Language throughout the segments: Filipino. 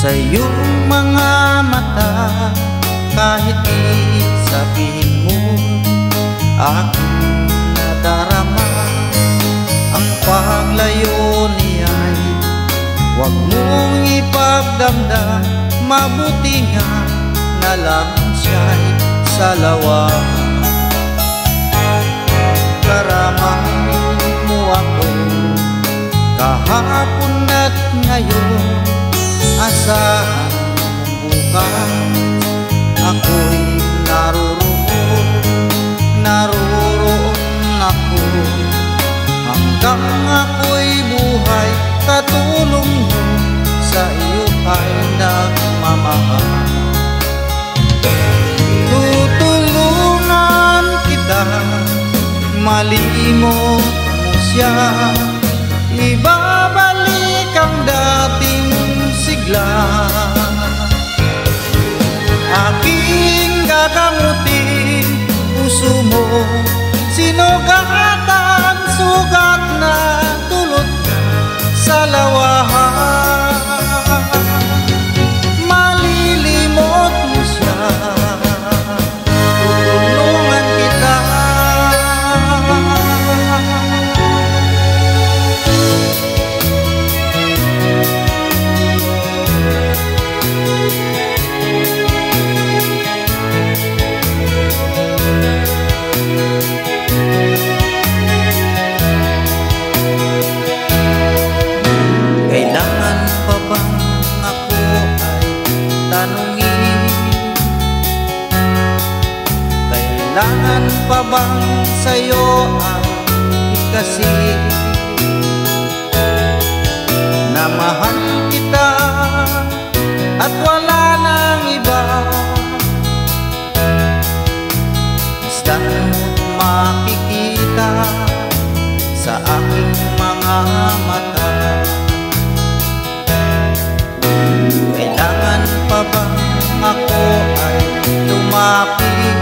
sa iyong mga mata. Kahit di sabihin mo, aking nadarama ang paglayo niya'y huwag mong ipagdamdam. Mabuti nga na lang siya'y salawa. Karamahin mo ako kahapon at ngayon. Asahan mong bukas ako'y naroroon ako. Hanggang ako'y buhay, katulong mo sa iyo ay nagmamahal. Tutulungan kita, malimot mo siya, ibabalik ang dating sigla. Aking gagamutin puso mo, sinugatan, sugat na dulot sa lawahan. Malilimot mo siya, tutulungan kita. Kailangan pa bang ako ay tanungin? Kailangan pa bang sa'yo ay ikasin na mahal kita at wala nang iba? Basta mo't makikita sa aking mga mata. Kailangan pa bang ako ay lumapit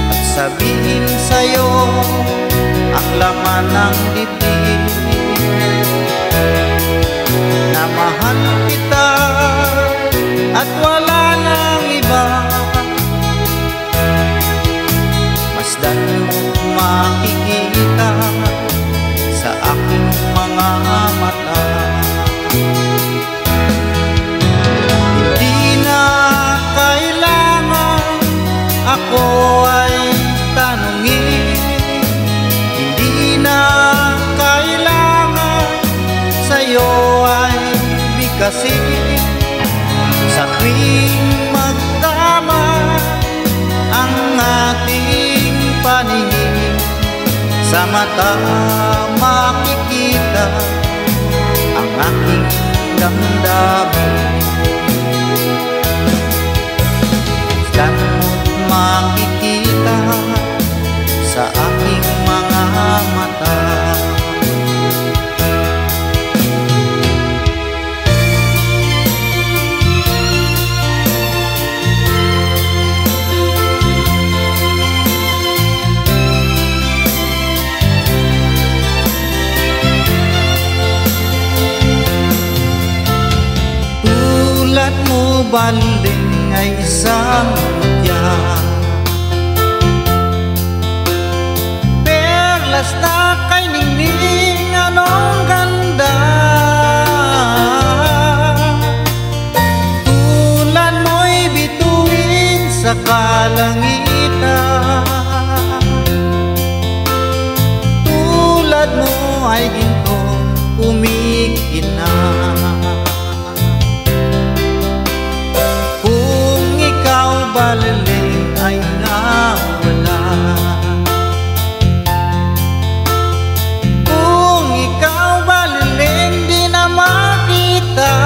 at sabihin sa'yo ang laman ng dibdib, na mahal kita at wala nang iba? Masdan mo't makikita sa aking mga mata. Hindi na kailangan ako ay tanungin, hindi na kailangan sa'yo ay bigkasin. Sa tuwing magtama ang ating paningin, sa mata makikita ang aking damdamin. Saan mo't makikita sa aking mga mata. Tulad mo baling ay isang mutya, perlas na kay ningning, anong ganda. Tulad mo'y bituin sa kalangitan, tulad mo ay ginto kumikinang. Baliling ay nawala, kung ikaw baliling di na makita.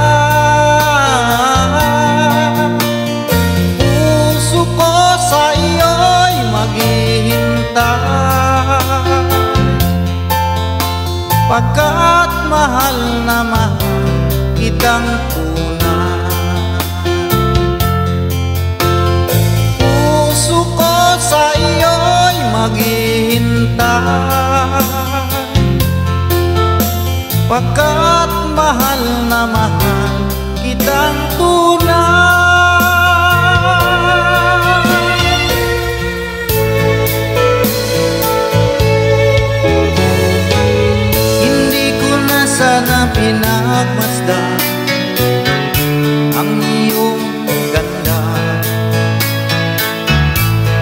Puso ko sa iyo'y maghihintay, pagkat mahal na mahal kitang tunay. Sa iyo'y maghihintay, Pagkat mahal na mahal kitang tunay. Hindi ko na sana pinagmasdan ang iyong ganda,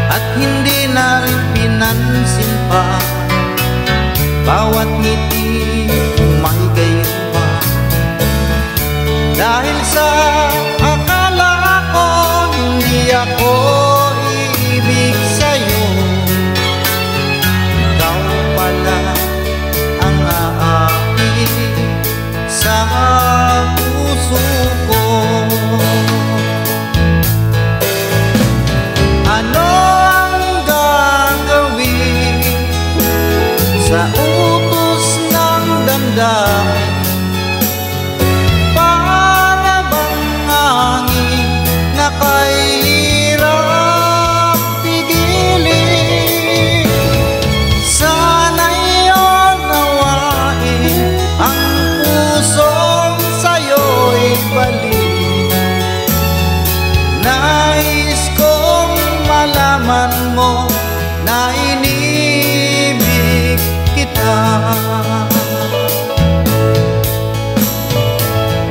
at hindi na rin pinansin pa bawat ngiti may gayuma. Dahil sa akala ko hindi ako iibig sa'yo, ikaw pala ang aakit sa puso ko. Ano ang gagawin sa utos ng damdamin? Para bang hangin na kahirap pigilin? Sana'y unawain ang pusong sa'yo'y balik. Nais kong malaman mo na inibig kita.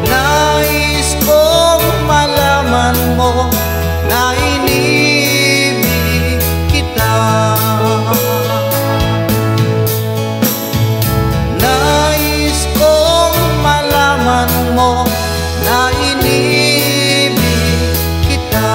Nais kong malaman mo na inibig kita. Nais kong malaman mo na inibig kita.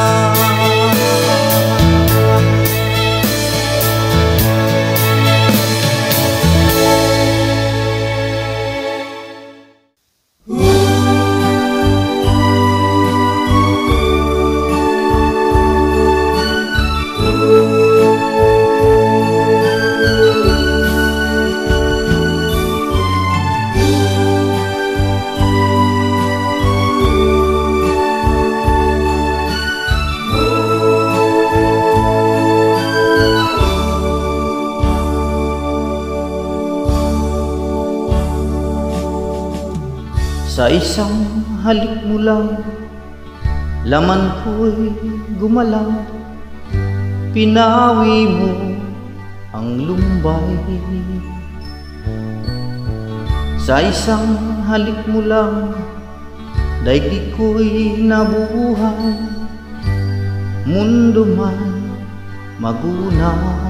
Sa isang halik mo lang, laman ko'y gumalaw. Pinawi mo ang lumbay. Sa isang halik mo lang, daigdig ko'y nabuhay. Mundo man magunaw,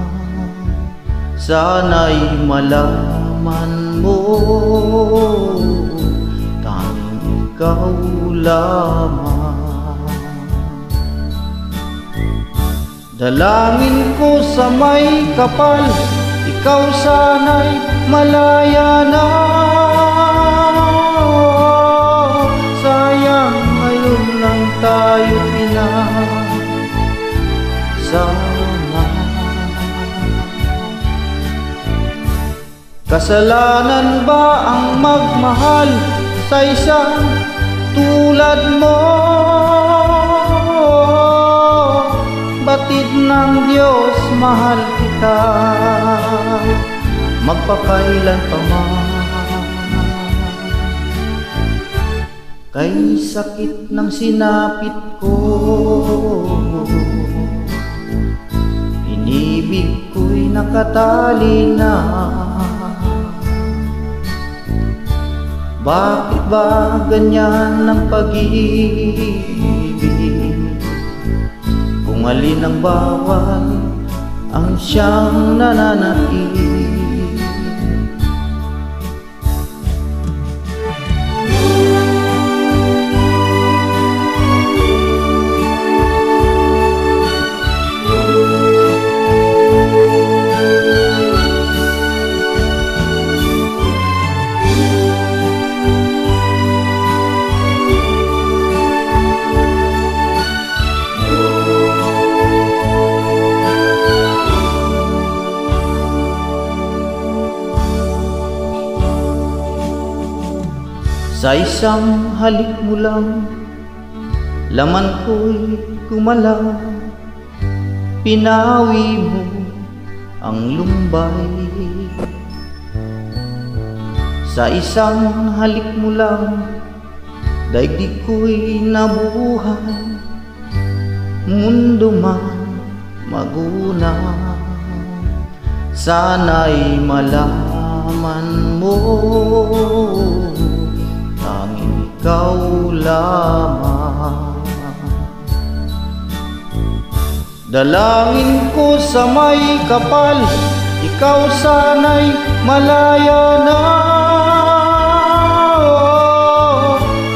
sana'y malaman mo ikaw lamang. Dalangin ko sa may kapal, ikaw sana'y malaya na. Sayang ngayon lang tayo pinasama. Kasalanan ba ang magmahal sa isang tulad mo? Batid ng Diyos, mahal kita magpakailan pa man. Kay sakit ng sinapit ko, inibig ko'y nakatali na. Bakit ba ganyan ang pag-ibig? Kung alin ang bawal ang siyang nananaig. Sa isang halik mo lang, laman ko'y gumalaw. Pinawi mo ang lumbay. Sa isang halik mo lang, daigdig ko'y nabuhay. Mundo man magunaw, sana'y malaman mo, tanging ikaw lamang. Dalangin ko sa may kapal, ikaw sana'y malaya na.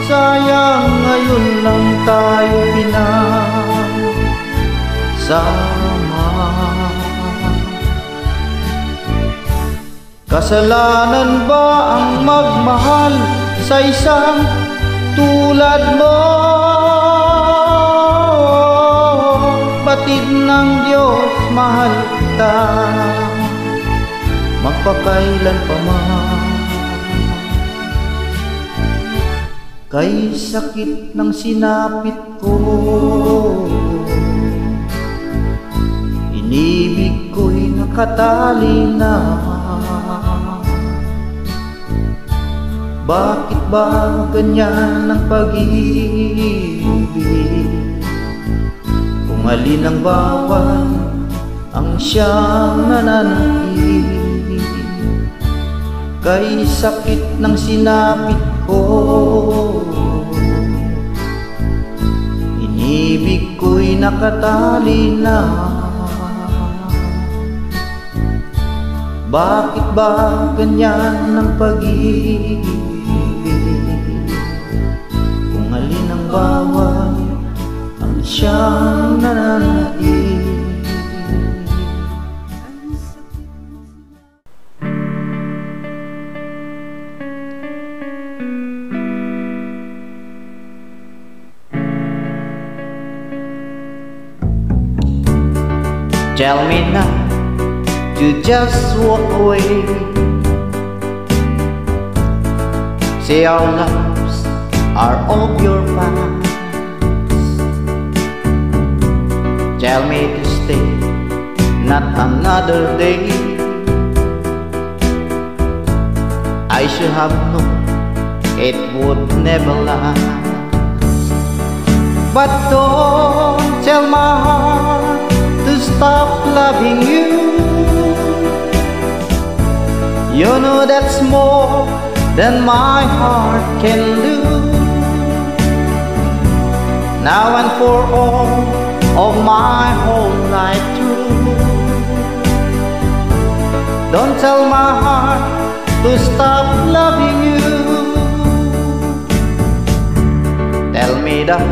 Sayang ngayon lang tayo pinagsama. Kasalanan ba ang magmahal sa isang tulad mo? Batid ng Diyos, mahal kita magpakailan pa man. Kay sakit ng sinapit ko, inibig ko'y nakatali na. Bakit ba ganyan ang pag-ibig? Kung alin ang bawal ang siyang nananatili. Kay sakit ng sinapit ko, inibig ko'y nakatali na. Bakit ba ganyan ang pag-ibig? Kung alin ang bawal ang siyang nananatili. Tell me now to just walk away. Say our lives are of your past. Tell me to stay, not another day. I should have known it would never last. But don't tell my heart to stop loving you. You know that's more than my heart can do. Now and for all of my whole life through, don't tell my heart to stop loving you. Tell me that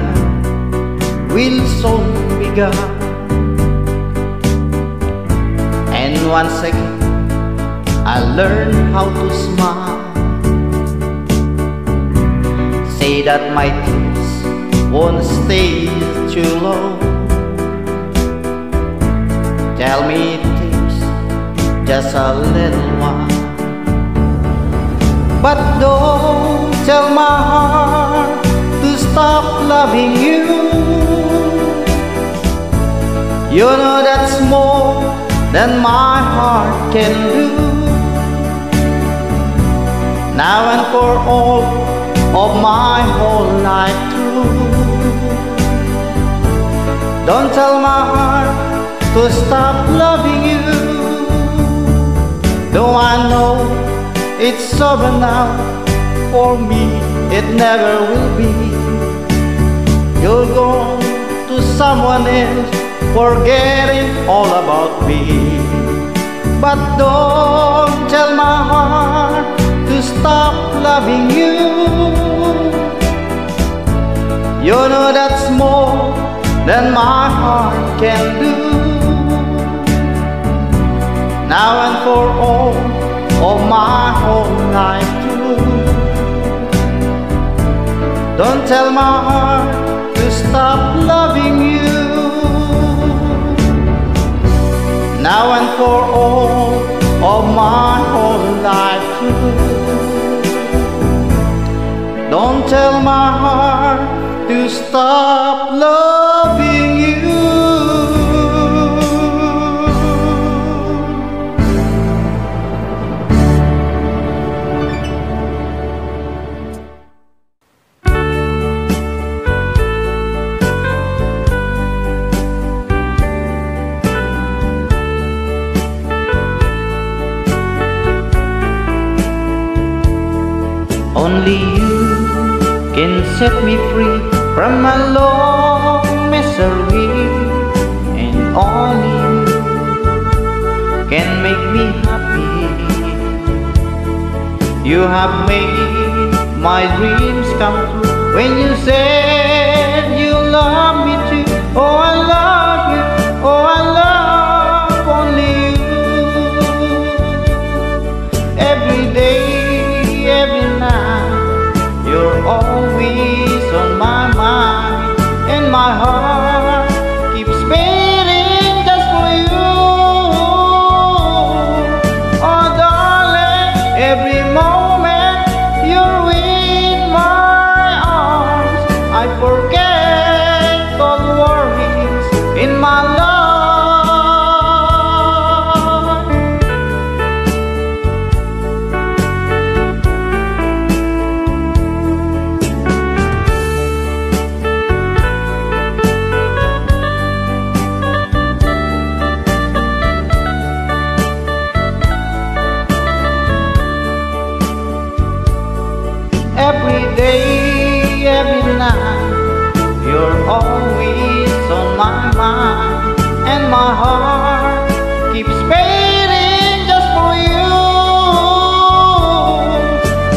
we'll soon be gone, and once again I learn how to smile. Say that my tears won't stay too long. Tell me it takes just a little while. But don't tell my heart to stop loving you. You know that's more than my heart can do. Now and for all of my whole life through, don't tell my heart to stop loving you. Though I know it's over now, for me it never will be. You'll go to someone else, forgetting all about me. But don't tell my heart to stop loving you. You know that's more than my heart can do. Now and for all of my whole life through, don't tell my heart to stop loving you. Now and for all of my whole life through, don't tell my heart to stop loving you. Only you can set me free from my long misery, and only you can make me happy. You have made my dreams come true when you said you love me too. Oh, I love you. Oh, I love only you. Every day, every night, you're always on my mind, and my heart keeps beating just for you. Oh, darling, every moment you're in my arms, I forget all worries in my life. Every day, every night, you're always on my mind, and my heart keeps beating just for you.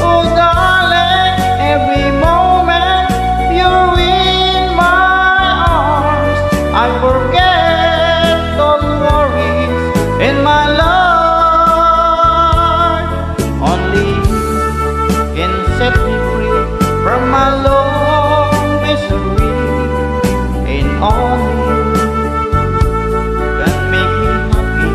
Oh, darling, every moment you're in my arms, I forget all worries in my life. Only you can set me free from my long misery, and only you can make me happy.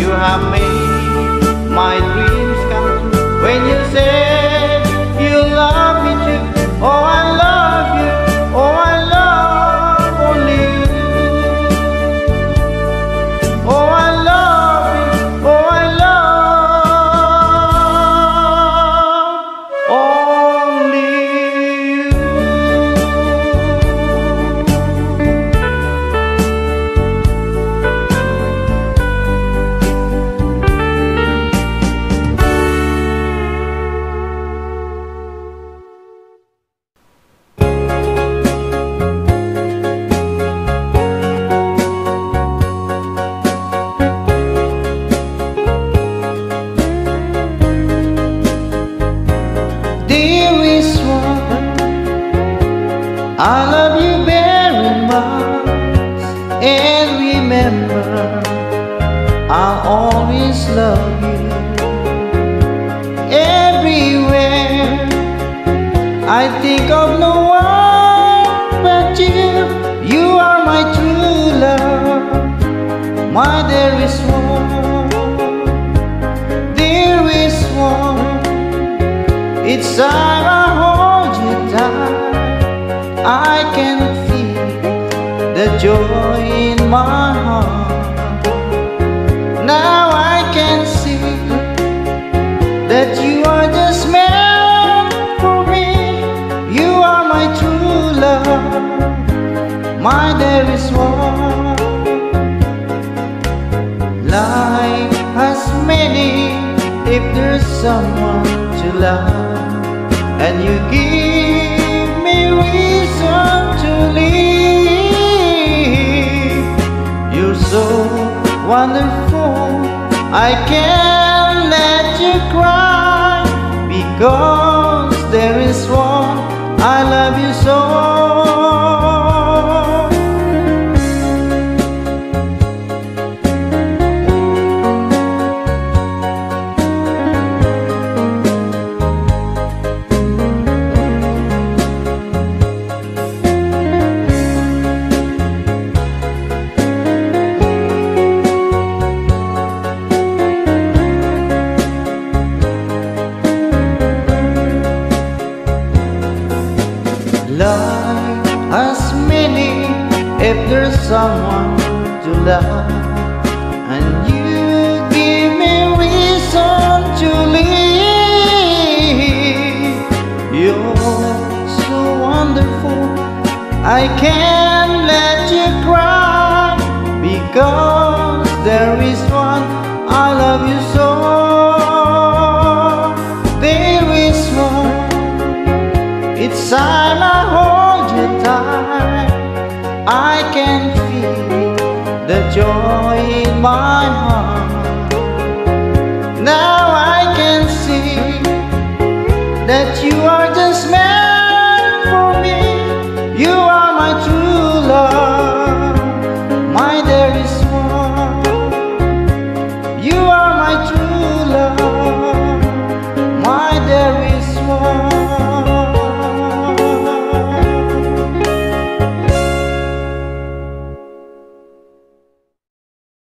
You have made my dreams come true when you said you love me too. Oh, I love you. Oh, I love only you. Oh, I love you. Oh, I love only you. Dearest one, I love you very much, and remember, I'll always love you. Everywhere I think of no one but you. You are my true love, my dearest one, dearest one. Each time I hold you tight, I can feel the joy in my heart. Now I can see that you are just meant for me. You are my true love, my dearest one. Life has meaning if there's someone to love, and you give me reason to live. You're so wonderful, I can't let you cry, because there is one I love you so. Life has meaning if there's someone to love, and you give me reason to live. You're so wonderful, I can't let you cry, because there is one I love you so. joy in my heart. Now I can see that you are just meant for me. You are my true love, my dearest one. You are my true love, my dearest